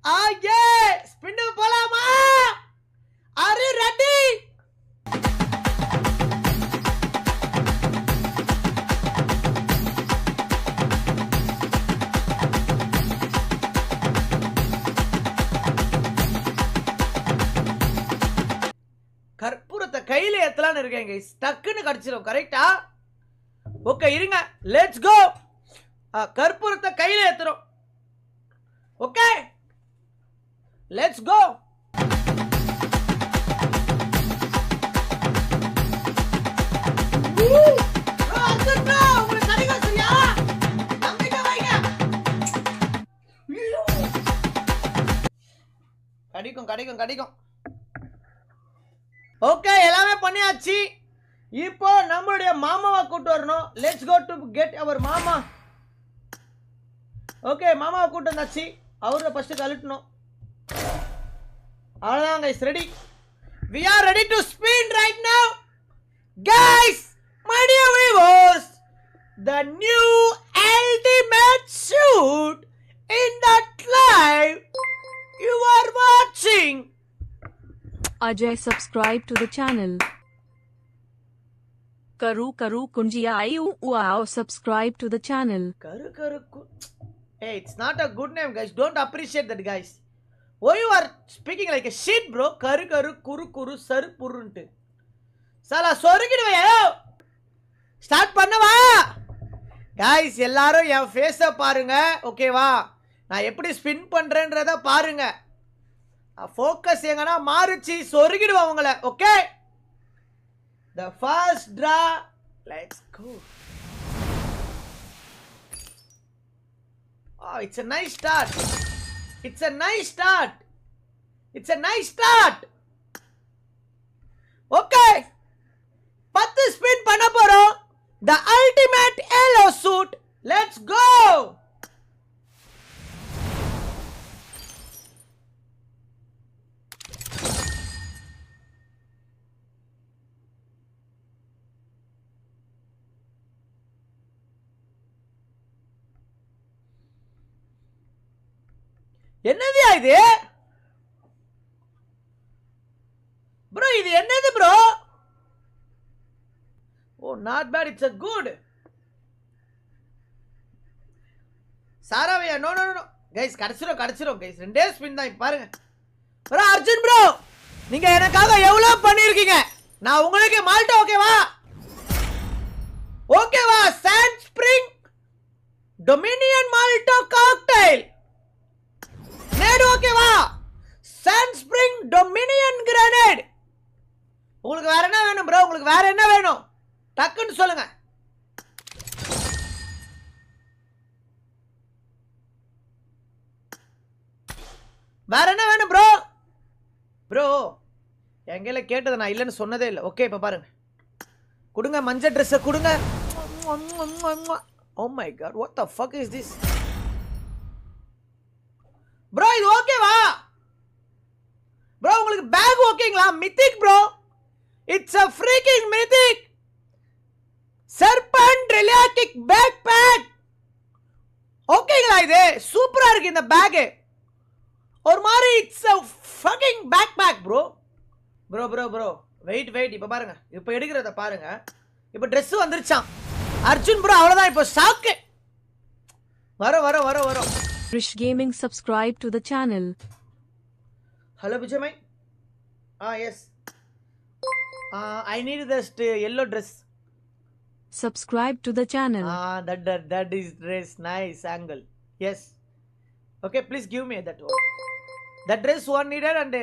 ஆயே ஸ்பின் போலாமா? Are you ready? கற்பூரத்தை கையில ஏத்தலான்னு இருக்கேன் கைஸ். டக்குன்னு கடிச்சிரும். கரெக்டா? ஓகே இருங்க. Let's go. கற்பூரத்தை கையில ஏத்துறோம். Okay let's go. கடிக்கும் கடிக்கும் கடிக்கும். ஓகே எல்லாமே பண்ணியாச்சு. இப்போ நம்மளுடைய மாமாவை கூட்டு வரணும். Let's go to get our மாமா. ஓகே மாமாவை கூட்டு வந்தாச்சு. அவரை ஃபர்ஸ்ட் கழட்டணும். அவ்வளவுதான் guys. Ready. we are ready to spin right now guys. My dear viewers, the new ultimate shoot in that live you are watching. Ajay, subscribe to the channel. Karu kunjiya ayu wow, subscribe to the channel. Karu. Hey, it's not a good name guys. Don't appreciate that guys. Why you are speaking like a shit bro? Karu kuru saru puruntu. Sala சொருகிடுவையோ. Start பண்ணவா? guys எல்லாரும் என் ஃபேஸை பாருங்க. ஓகேவா? நான் எப்படி spin பண்றேன்றத பாருங்க. Focus எங்கனா மாறுச்சு. சொருகிடுவா உங்களை. Okay the first draw. Let's go. Oh, it's a nice start. It's a nice start. It's a nice start. Okay 10 spin பண்ண போறோம். the ultimate yellow suit. Let's go. என்னது இது ப்ரோ? இது என்னது bro? Oh not bad. It's a good. சாராவையா? No guys கடிச்சிரும் guys. ரெண்டே spin தான் பாருங்க. ப்ரோ அர்ஜுன் ப்ரோ நீங்க எனக்காக எவ்வளவு பண்ணிருக்கீங்க. நான் உங்களுக்கு மால்டோ ஓகேவா? ஓகேவா? Sand spring dominion Molotov cocktail nade ஓகேவா? Sand spring dominion grenade. உங்களுக்கு வேற என்ன வேணும் ப்ரோ? உங்களுக்கு வேற என்ன வேணும்? டக்குன்னு சொல்லுங்க. வேற என்ன வேணும் ப்ரோ? ப்ரோ எங்கேல கேட்டதை நான் இல்லைன்னு சொன்னதே இல்லை. ஓகே இப்போ பாருங்க. கொடுங்க மஞ்சள் ட்ரெஸ்ஸை கொடுங்க. Oh my god what the fuck is this bro? இது ஓகேவா ப்ரோ? உங்களுக்கு பேக் ஓகேங்களா? Mythic bro. It's a freaking mythic serpent relic backpack. ஓகேங்களா? இது சூப்பரா இருக்கு இந்த பேக். ஒரு மாதிரி it's a fucking backpack bro. Bro wait இப்ப பாருங்க. இப்ப எடுக்கிறத பாருங்க. இப்ப Dress வந்துருச்சாம். அர்ஜுன் ப்ரோ அவ்வளவுதான். இப்ப ஷாக். வர Rish Gaming, subscribe to the channel. Hello Vijay. Yes. I need this yellow dress. Subscribe to the channel. That is dress. Nice angle. Yes. Okay, please give me that one. That dress one needed and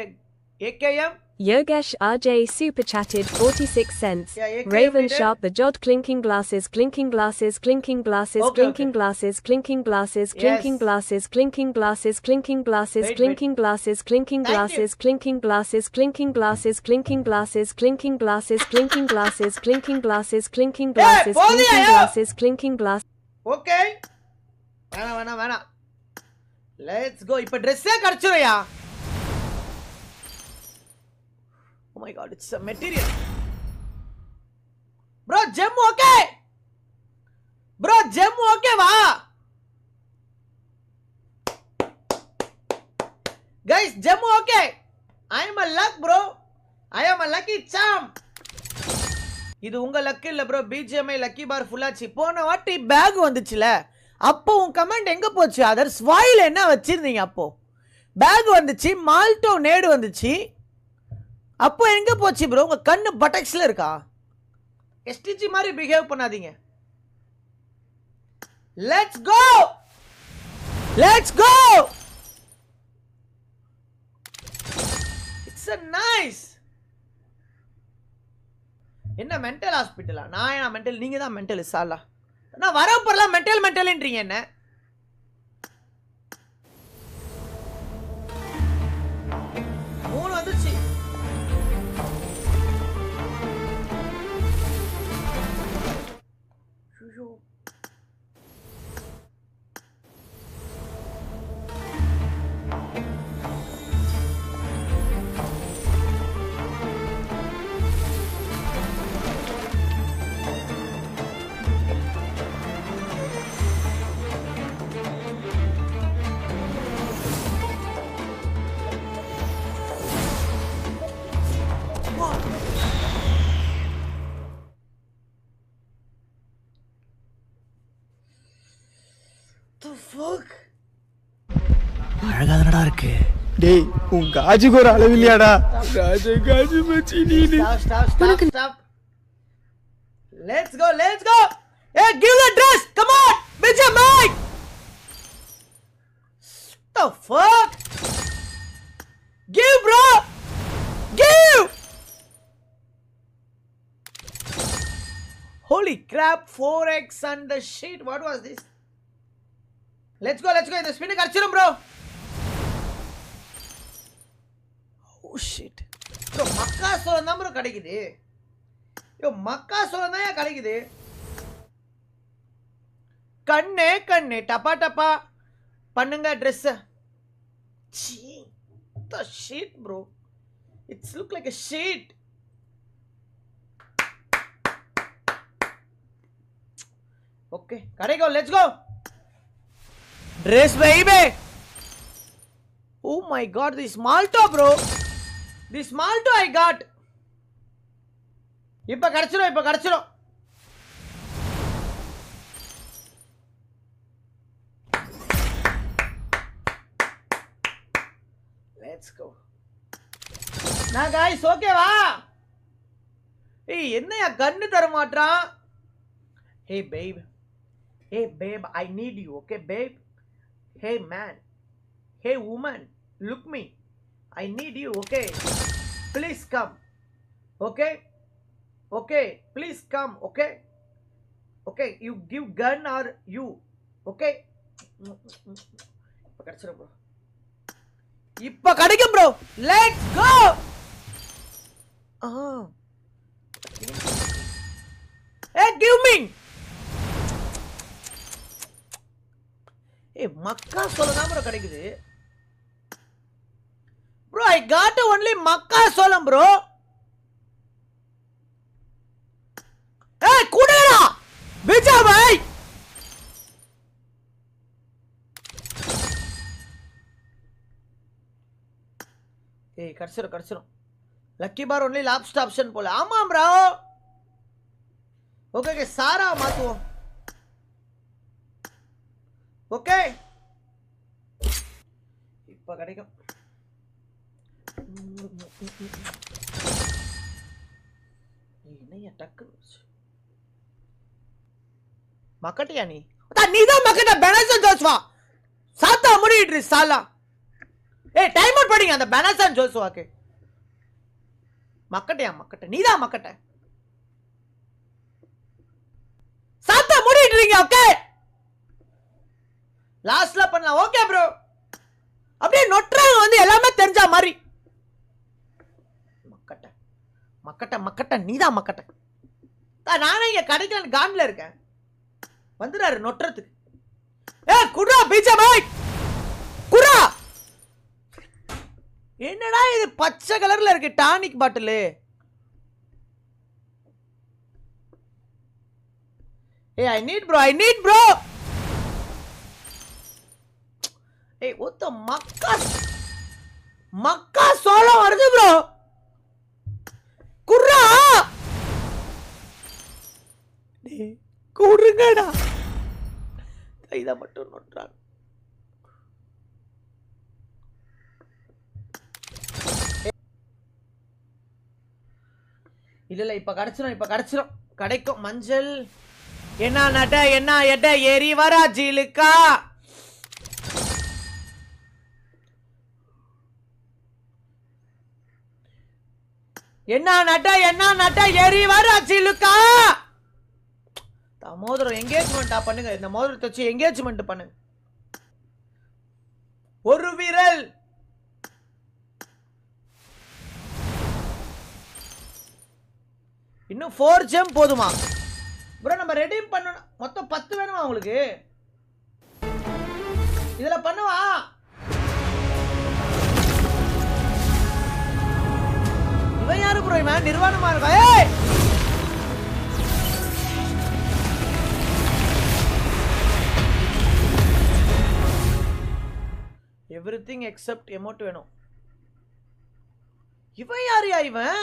AKM. Yogesh RJ super chatted 46 cents. Yeah, Raven Sharp the Jod clinking glasses clinking glasses clinking glasses Okay, clinking okay. glasses clinking glasses clinking Yes. glasses clinking glasses clinking glasses Wait, clinking glasses clinking Thank glasses clinking glasses clinking glasses clinking glasses clinking glasses clinking glasses clinking glasses clinking glasses போதுயா, clinking yo. glasses clinking glass. Okay. வேணாம். Let's go. இப்ப Dress கிடைச்சிருயா. Oh my god, it's a material. Bro, gem okay? Bro, gem okay va? guys Jammu okay I am a luck bro I am a lucky charm இது உங்க luck இல்ல bro BGMI lucky பார் ஃபுல்லாச்சு போன வாட்டி back வந்துச்சுல அப்போ உன் comment எங்க போச்சு அதர்ஸ் வாயில என்ன வச்சிருந்தீங்க அப்போ பேக் வந்துச்சு மால்டோ நேடு வந்துச்சு அப்போ எங்க போச்சு ப்ரோ உங்க கண்ணு பட்டக்ஸ்ல இருக்கா எஸ்டிஜி மாதிரி பிஹேவ் பண்ணாதீங்க let's go it's a nice என்ன மென்டல் ஹாஸ்பிட்டலா நான் என்ன மென்டல் நீங்க தான் மென்டல் சாலா நான் வரப்பறலாம் மென்டல்ன்றீங்க என்ன மூணு வந்துச்சு ஐயோ அழகாதனடா இருக்கு டேய் உன் காஜுக்கு ஒரு அளவு இல்லையாடா காஜு மச்சி நீ stop let's go hey give the dress come on bitch mate the fuck give bro give holy crap 4x and the shit what was this let's go இந்த ஸ்பின் கடிச்சிரும் bro oh shit bro மக்கா சோளம் தான் bro கிடைக்குது யோ மக்கா சோளம் தான் கிடைக்குது கண்ணே டப்பா டப்பா பண்ணுங்க Dress the shit bro it's look like a shit okay கடைக்கோ let's go Dress baby oh my god this malto bro this malto I got இப்ப கடிச்சிரும் let's go நான் guys okay வா ஏய் என்னையா கண்ணு தர மாட்றான் hey babe I need you okay babe hey man hey woman look me I need you okay please come okay please come okay you give gun or you okay இப்ப கிடைக்கும் bro let's go hey give me hey மக்கா சோளம் bro கிடைக்குது bro I got only மக்கா சோளம் bro hey குடேடா விஜா பாய் hey கடிச்சிரும் lucky பார் only last option போல ஆமா bro okay சாரா மாத்துவோம் okay இப்ப கிடைக்கும் என்னையா டக்கு மக்கட்டியா நீதான் மக்கட்ட பெனசன் ஜோஸ்வா சாத்தா முடியிட்டு சாலா ஏய் டைம் அவுட் படிங்க அந்த பெனசன் ஜோஸ்வாக்கு மக்கட்ட நீதான் மக்கட்ட சாத்தா முடியிட்டு ஓகே லாஸ்ட்ல பண்ணலாம் ஓகே ப்ரோ அப்படியே நொட்றாங்க வந்து எல்லாமே தெரிஞ்ச மாதிரி மக்கட்ட நீதான் மக்கட்ட நானே இங்க கிடைக்கல கான்ல இருக்கேன் வந்துறாரு நொட்டுறதுக்கு குடா பீச்சா பாய் குடா என்னடா இது பச்சை கலர்ல இருக்கு tonic bottle I need bro what the makkas மக்கா சோளம் வருது ப்ரோ. குர்ரா கூடுங்கடா. இதை மட்டும் நோட்டுறான். இல்ல இப்ப கிடைச்சிரும் கிடைக்கும். மஞ்சள் என்ன நட என்ன எட ஏறி வரா ஜிலுக்கா. என்ன நட ஏறி வரா ஜிலுக்கா. மோதிரம் எங்கேஜ்மெண்டா பண்ணுங்க. இந்த மோதிரத்தை வச்சு எங்கேஜ்மெண்ட் பண்ணுங்க. ஒரு விரல் இன்னும் 4 ஜெம் போதுமா ப்ரோ? நம்ம ரெடீம் பண்ணணும். மொத்தம் 10 வேணுமா உங்களுக்கு? இதுல பண்ணுவா. இவன் யாரு ப்ரோ? இவன் நிர்வாணமா இருக்கா? ஏய் எவ்ரிதிங் எக்ஸெப்ட் எமோட் வேணும். இவன் யாரியா இவன்?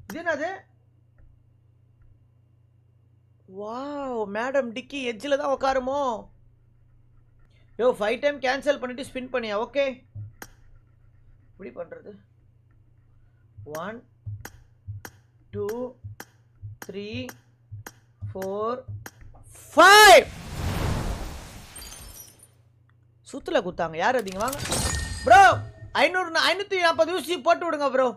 இது என்னது? வாவ், மேடம் டிக்கி எட்ஜில் தான் உட்காருமோ? யோ 5 டைம் கேன்சல் பண்ணிட்டு ஸ்பின் பண்ணியா? ஓகே, எப்படி பண்றது? 1 2 3 4 5 சுத்துல குத்தாங்க. யார் அதிங்க? வாங்க ப்ரோ. 540 யூசி போட்டு விடுங்க ப்ரோ.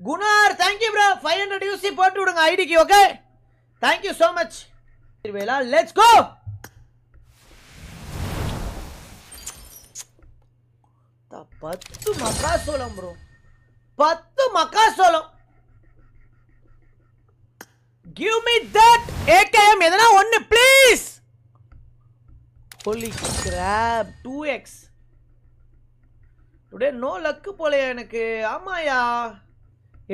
குணார் தேங்க்யூ ப்ரோ. 500 யூசி போட்டு விடுங்க ஐடிக்கு. Okay, thank you so much. Let's go. பத்து மக்காசோளம் ப்ரோ, 10 மக்காசோளம். கிவ் மீ தட் AKM எதனா ஒன்னு please. Holy crap 2x. Today no luck போலையா எனக்கு? ஆமாயா,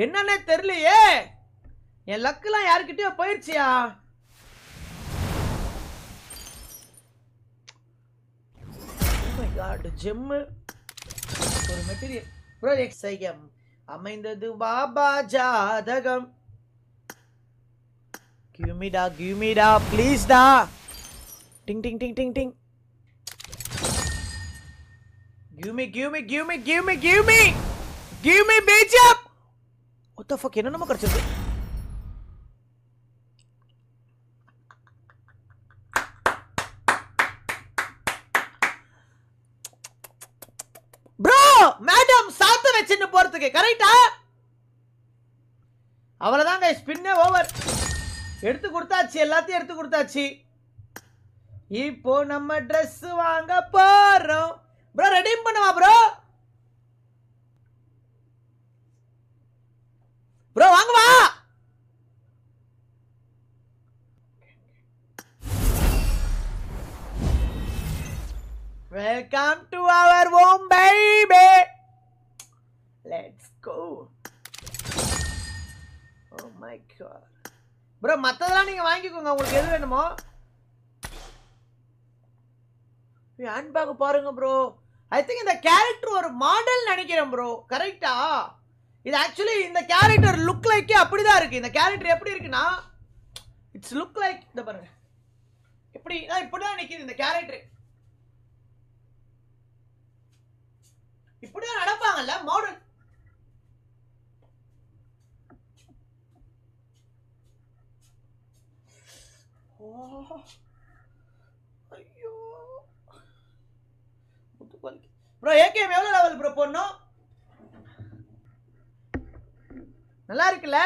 என்னன்னே தெரியலையே. என் லக்குலாம் யாருக்கிட்டயோ போயிடுச்சியா? ஜெம்மு ஒரு மெட்டீரியல் ப்ரோ. எக்ஸையம் அமைந்தது பாபா ஜாதகம். கிவ்மிடா ப்ளீஸ் டா. டிங் டிங் டிங் டிங் டிங். Give me bitch up. What the fuck? என்ன நம்ம கரெக்ட் ப்ரோ. மேடம் சாத்த வெச்சிட்டு போறதுக்கு கரெக்ட்டா? அவ்வளவுதாங்க, ஸ்பின் ஓவர். எடுத்து கொடுத்தாச்சு, எல்லாத்தையும் எடுத்து கொடுத்தாச்சு. இப்போ நம்ம Dress வாங்க போறோம் ப்ரோ. ரெடீம் பண்ணுவா ப்ரோ. ப்ரோ வாங்க வா. Welcome to our home baby. Let's go. Oh my god bro, மத்ததெல்லாம் நீங்க வாங்கிக்கோங்க உங்களுக்கு எது வேணுமோ. ஹேண்ட்பேக் பாருங்க ப்ரோ. ஐ திங்க் இந்த கேரக்டர் ஒரு மாடல் நினைக்கிறேன் ப்ரோ. கரெக்டா? இது ஆக்சுவலி இந்த கேரக்டர் லுக் லைக் அப்படிதான் இருக்கு. இந்த கேரக்டர் எப்படி இருக்குன்னா, இட்ஸ் லுக் லைக். இந்த பாருங்க எப்படி இப்படிதான் நிக்குது இந்த கேரக்டர். இப்படிதான் நடப்பாங்கல்ல மாடல். ஐயோ ப்ரோ. AKM எவ்வளவு லெவல் ப்ரோ போடணும்? நல்லா இருக்குல்ல?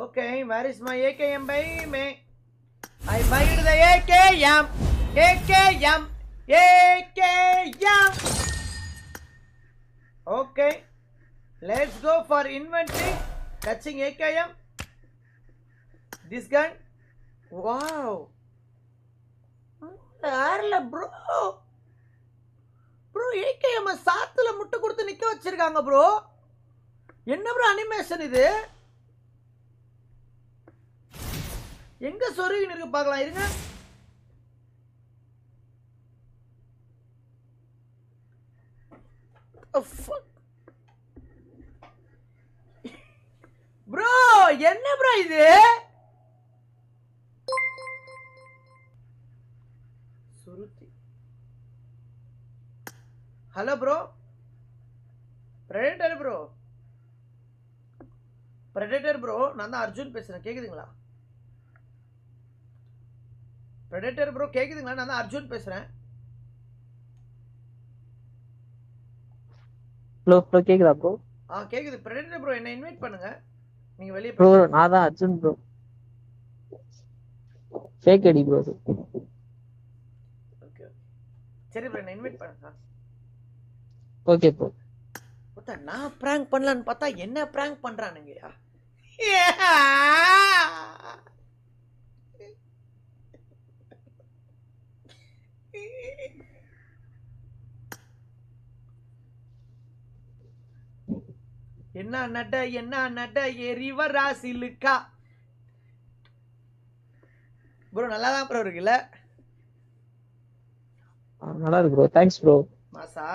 Okay, where is my AKM baby? I buyed the AKM. Okay, let's go for inventory. Touching AKM. This gun. Wow. யார்ல ப்ரோ? ப்ரோ AKM சாத்துல முட்டை கொடுத்து நிக்க வச்சிருக்காங்க ப்ரோ. என்ன ப்ரோ அனிமேஷன் இது? எங்க சொருகின்னு இருக்கு பார்க்கலாம் இருங்க. ப்ரோ என்ன ப்ரோ இது? Shruti. Hello bro, predator bro, predator bro, நான் தான் அர்ஜுன் பேசுறேன். கேக்குதுங்களா? பிரெடேட்டர் ப்ரோ கேக்குதுங்களா? நான் தான் அர்ஜுன் பேசுறேன். ப்ரோ கேக்குதா ப்ரோ? கேக்குது. பிரெடேட்டர் ப்ரோ என்ன இன்வைட் பண்ணுங்க. நீங்க வெளிய ப்ரோ நான் தான் Arjun bro. Fake ID bro. Okay சரி ப்ரோ என்ன இன்வைட் பண்ணுங்க. Okay bro. பார்த்தா நான் பிராங்க் பண்ணலான்னு பார்த்தா என்ன பிராங்க் பண்றானுங்கயா? என்ன நட எரிவரா சிலுக்கா. ப்ரோ நல்லா தான் ப்ரோ இருக்குல்ல? நல்லா இருக்கு ப்ரோ. Thanks bro. மாசா